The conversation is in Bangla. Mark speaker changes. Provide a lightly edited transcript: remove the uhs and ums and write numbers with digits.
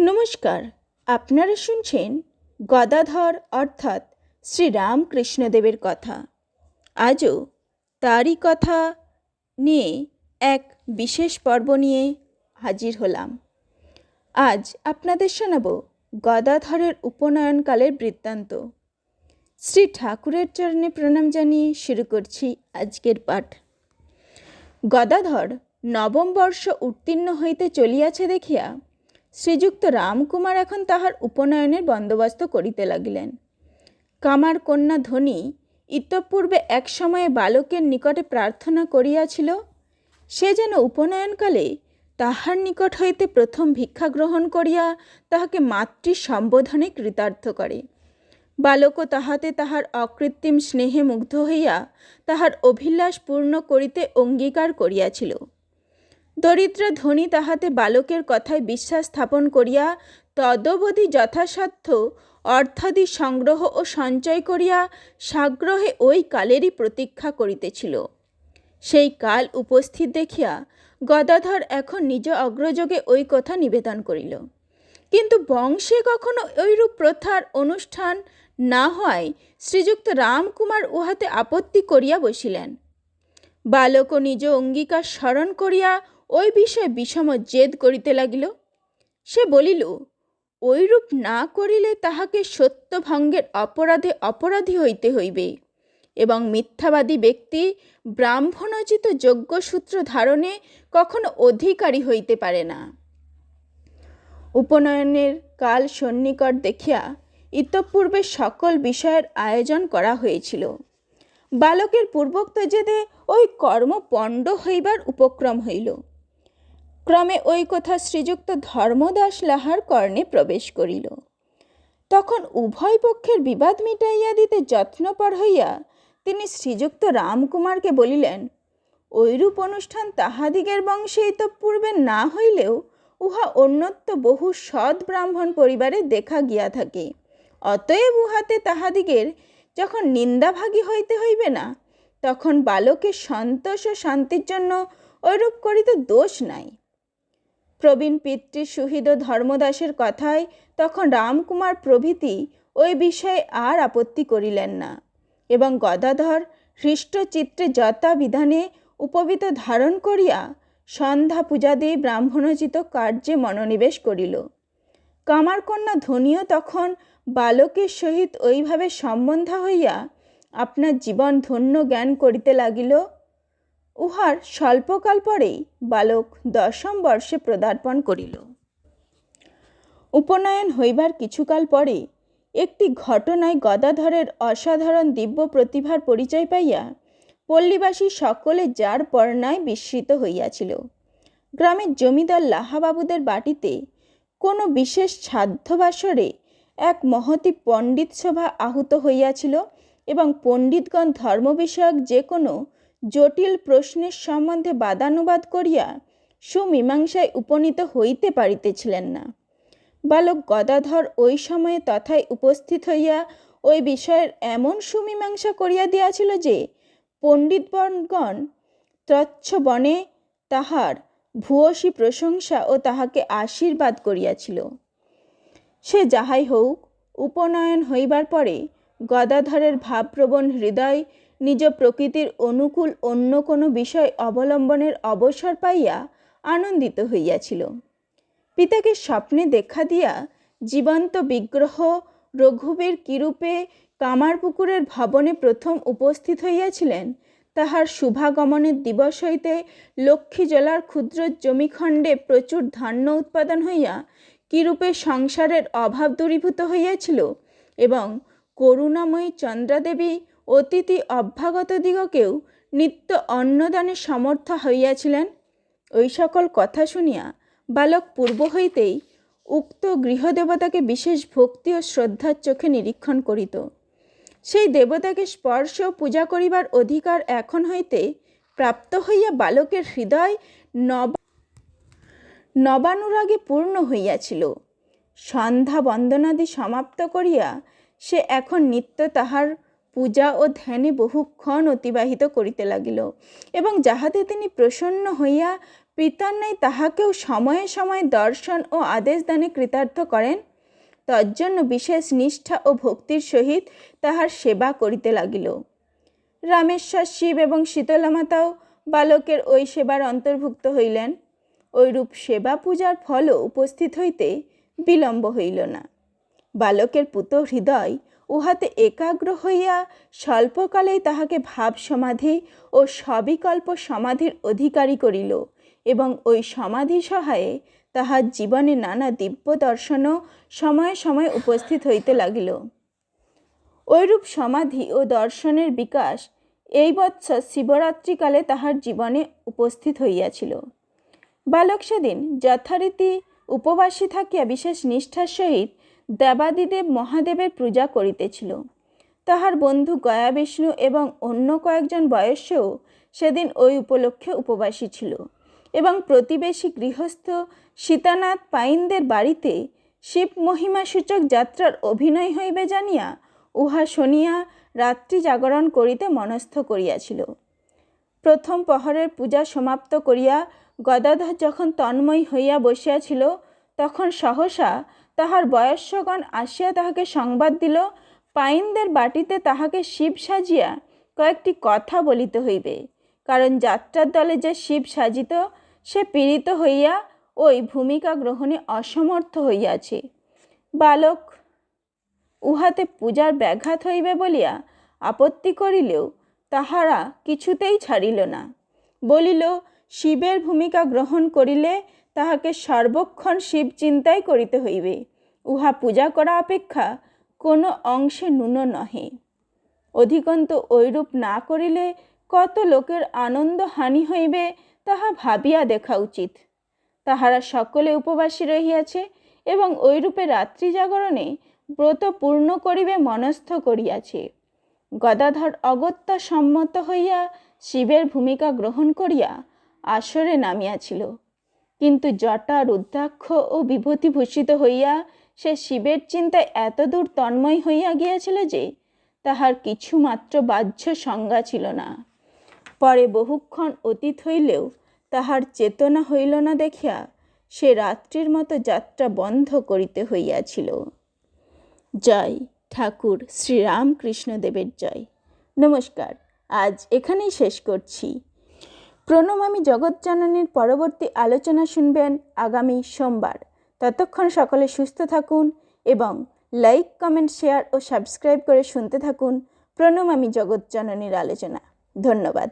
Speaker 1: নমস্কার, আপনারা শুনছেন গদাধর অর্থাৎ শ্রী রামকৃষ্ণদেবের কথা। আজও তারই কথা নিয়ে এক বিশেষ পর্ব নিয়ে হাজির হলাম। আজ আপনাদের শোনাব গদাধরের উপনয়নকালের বৃত্তান্ত। শ্রী ঠাকুরের চরণে প্রণাম জানিয়ে শুরু করছি আজকের পাঠ। গদাধর নবম বর্ষ উত্তীর্ণ হইতে চলিয়াছে দেখিয়া শ্রীযুক্ত রামকুমার এখন তাহার উপনয়নের বন্দোবস্ত করিতে লাগিলেন। কামার কন্যা ধনী ইতঃপূর্বে এক সময়ে বালকের নিকটে প্রার্থনা করিয়াছিল সে যেন উপনয়নকালে তাহার নিকট হইতে প্রথম ভিক্ষা গ্রহণ করিয়া তাহাকে মাতৃ সম্বোধনে কৃতার্থ করে। বালকও তাহাতে তাহার অকৃত্রিম স্নেহে মুগ্ধ হইয়া তাহার অভিলাষ পূর্ণ করিতে অঙ্গীকার করিয়াছিল। দরিদ্র ধনী তাহাতে বালকের কথায় বিশ্বাস স্থাপন করিয়া তদবধি যথাসাধ্য অর্থাদি সংগ্রহ ও সঞ্চয় করিয়া সাগ্রহে ওই কালেরই প্রতীক্ষা করিতেছিল। সেই কাল উপস্থিত দেখিয়া গদাধর এখন নিজ অগ্রযোগে ওই কথা নিবেদন করিল। কিন্তু বংশে কখনো ঐরূপ প্রথার অনুষ্ঠান না হওয়ায় শ্রীযুক্ত রামকুমার উহাতে আপত্তি করিয়া বসিলেন। বালকও নিজ অঙ্গীকার স্মরণ করিয়া ওই বিষয়ে বিষম জেদ করিতে লাগিল। সে বলিল, ঐরূপ না করিলে তাহাকে সত্যভঙ্গের অপরাধে অপরাধী হইতে হইবে এবং মিথ্যাবাদী ব্যক্তি ব্রাহ্মণোচিত যজ্ঞসূত্র ধারণে কখনো অধিকারী হইতে পারে না। উপনয়নের কাল সন্নিকট দেখিয়া ইতঃপূর্বে সকল বিষয়ের আয়োজন করা হয়েছিল। বালকের পূর্বোক্ত জেদে ওই কর্ম পণ্ড হইবার উপক্রম হইল। ক্রমে ওই কথা শ্রীযুক্ত ধর্মদাস লাহার কর্ণে প্রবেশ করিল। তখন উভয় পক্ষের বিবাদ মিটাইয়া দিতে যত্নপর হইয়া তিনি শ্রীযুক্ত রামকুমারকে বলিলেন, ঐরূপ অনুষ্ঠান তাহাদিগের বংশে ইতঃপূর্বে না হইলেও উহা অন্যত্র বহু সৎ ব্রাহ্মণ পরিবারে দেখা গিয়া থাকে। অতএব উহাতে তাহাদিগের যখন নিন্দাভাগী হইতে হইবে না, তখন বালকের সন্তোষ ও শান্তির জন্য ঐরূপ করিতে দোষ নাই। প্রবীণ পিতৃ সুহৃদ ধর্মদাসের কথায় তখন রামকুমার প্রভৃতি ওই বিষয়ে আর আপত্তি করিলেন না এবং গদাধর হৃষ্টচিত্তে যথা বিধানে উপবীত ধারণ করিয়া সন্ধ্যা পূজাদি ব্রাহ্মণোচিত কার্যে মনোনিবেশ করিল। কামারকন্যা ধনীও তখন বালকের সহিত ওইভাবে সম্বন্ধা হইয়া আপনার জীবন ধন্য জ্ঞান করিতে লাগিল। উহার স্বল্পকাল পরেই বালক দশম বর্ষে পদার্পণ করিল। উপনয়ন হইবার কিছুকাল পরে একটি ঘটনায় গদাধরের অসাধারণ দিব্য প্রতিভার পরিচয় পাইয়া পল্লীবাসী সকলে যার পর্ণায় বিস্মিত হইয়াছিল। গ্রামের জমিদার লাহাবাবুদের বাটিতে কোনো বিশেষ শ্রাদ্ধবাসরে এক মহতী পণ্ডিত সভা আহুত হইয়াছিল এবং পণ্ডিতগণ ধর্ম বিষয়ক যে কোনো জটিল প্রশ্নের সম্বন্ধে বাদানুবাদ করিয়া সুমীমাংসায় উপনীত হইতে পারিতেছিলেন না। বালক গদাধর ওই সময়ে তথায় উপস্থিত হইয়া ওই বিষয়ের এমন সুমীমাংসা করিয়া দিয়াছিল যে পণ্ডিতগণ তৎসবনে তাহার ভূয়সী প্রশংসা ও তাহাকে আশীর্বাদ করিয়াছিল। সে যাহাই হোক, উপনয়ন হইবার পরে গদাধরের ভাবপ্রবণ হৃদয় নিজ প্রকৃতির অনুকূল অন্য কোনো বিষয় অবলম্বনের অবসর পাইয়া আনন্দিত হইয়াছিল। পিতাকে স্বপ্নে দেখা দিয়া জীবন্ত বিগ্রহ রঘুবীর কিরূপে কামারপুকুরের ভবনে প্রথম উপস্থিত হইয়াছিলেন, তাহার শুভাগমনের দিবস হইতে লক্ষ্মী জলার ক্ষুদ্র জমিখণ্ডে প্রচুর ধান্য উৎপাদন হইয়া কিরূপে সংসারের অভাব দূরীভূত হইয়াছিল এবং করুণাময়ী চন্দ্রাদেবী অতিথি অভ্যাগত দিগকেও নিত্য অন্নদানে সমর্থ হইয়াছিলেন, ওই সকল কথা শুনিয়া বালক পূর্ব হইতেই উক্ত গৃহদেবতাকে বিশেষ ভক্তি ও শ্রদ্ধার চোখে নিরীক্ষণ করিত। সেই দেবতাকে স্পর্শ পূজা করিবার অধিকার এখন হইতে প্রাপ্ত হইয়া বালকের হৃদয় নবানুরাগে পূর্ণ হইয়াছিল। সন্ধ্যা বন্দনাদি সমাপ্ত করিয়া সে এখন নিত্য তাহার পূজা ও ধ্যানে বহুক্ষণ অতিবাহিত করিতে লাগিল এবং যাহাতে তিনি প্রসন্ন হইয়া পিতার ন্যায় তাহাকেও সময়ে সময়ে দর্শন ও আদেশ দানে কৃতার্থ করেন, তজ্জন্য বিশেষ নিষ্ঠা ও ভক্তির সহিত তাহার সেবা করিতে লাগিল। রামেশ্বর, শিব এবং শীতলা মাতাও বালকের ওই সেবার অন্তর্ভুক্ত হইলেন। ওইরূপ সেবা পূজার ফলও উপস্থিত হইতে বিলম্ব হইল না। বালকের পুত হৃদয় উহাতে একাগ্র হইয়া স্বল্পকালেই তাহাকে ভাব সমাধি ও সবিকল্প সমাধির অধিকারী করিল এবং ওই সমাধি সহায়ে তাহার জীবনে নানা দিব্য দর্শনও সময়ে সময়ে উপস্থিত হইতে লাগিল। ওইরূপ সমাধি ও দর্শনের বিকাশ এই বৎসর শিবরাত্রিকালে তাহার জীবনে উপস্থিত হইয়াছিল। বালক সেদিন যথারীতি উপবাসী থাকিয়া বিশেষ নিষ্ঠার সহিত দেবাদিদেব মহাদেবের পূজা করিতেছিল। তাহার বন্ধু গয়া বিষ্ণু এবং অন্য কয়েকজন বয়স্যও সেদিন ওই উপলক্ষে উপবাসী ছিল এবং প্রতিবেশী গৃহস্থ সীতানাথ পাইনদের বাড়িতে শিব মহিমাসূচক যাত্রার অভিনয় হইবে জানিয়া উহা শুনিয়া রাত্রি জাগরণ করিতে মনস্থ করিয়াছিল। প্রথম প্রহরের পূজা সমাপ্ত করিয়া গদাধর যখন তন্ময় হইয়া বসিয়াছিল, তখন সহসা তাহার বয়স্যগণ আসিয়া তাহাকে সংবাদ দিল, পাইনদের বাটিতে তাহাকে শিব সাজিয়া কয়েকটি কথা বলিতে হইবে, কারণ যাত্রার দলে যে শিব সাজিত সে পীড়িত হইয়া ওই ভূমিকা গ্রহণে অসমর্থ হইয়াছে। বালক উহাতে পূজার ব্যাঘাত হইবে বলিয়া আপত্তি করিলেও তাহারা কিছুতেই ছাড়িল না। বলিল, শিবের ভূমিকা গ্রহণ করিলে তাহাকে সর্বক্ষণ শিব চিন্তাই করিতে হইবে। উহা পূজা করা অপেক্ষা কোনো অংশে ন্যূন নহে। অধিকন্তু ঐরূপ না করিলে কত লোকের আনন্দ হানি হইবে তাহা ভাবিয়া দেখা উচিত। তাহারা সকলে উপবাসী রহিয়াছে এবং ঐরূপে রাত্রি জাগরণে ব্রত পূর্ণ করিবে মনস্থ করিয়াছে। গদাধর অগত্যা সম্মত হইয়া শিবের ভূমিকা গ্রহণ করিয়া আসরে নামিয়াছিল, কিন্তু জটা, রুদ্রাক্ষ ও বিভূতিভূষিত হইয়া সে শিবের চিন্তায় এতদূর তন্ময় হইয়া গিয়াছিল যে তাহার কিছুমাত্র বাহ্য সংজ্ঞা ছিল না। পরে বহুক্ষণ অতীত হইলেও তাহার চেতনা হইল না দেখিয়া সে রাত্রির মতো যাত্রা বন্ধ করিতে হইয়াছিল। জয় ঠাকুর শ্রীরামকৃষ্ণদেবের জয়। নমস্কার, আজ এখানেই শেষ করছি। প্রণমামি জগৎজননীর পরবর্তী আলোচনা শুনবেন আগামী সোমবার। ততক্ষণ সকলে সুস্থ থাকুন এবং লাইক, কমেন্ট, শেয়ার ও সাবস্ক্রাইব করে শুনতে থাকুন প্রণমামি জগৎজননীর আলোচনা। ধন্যবাদ।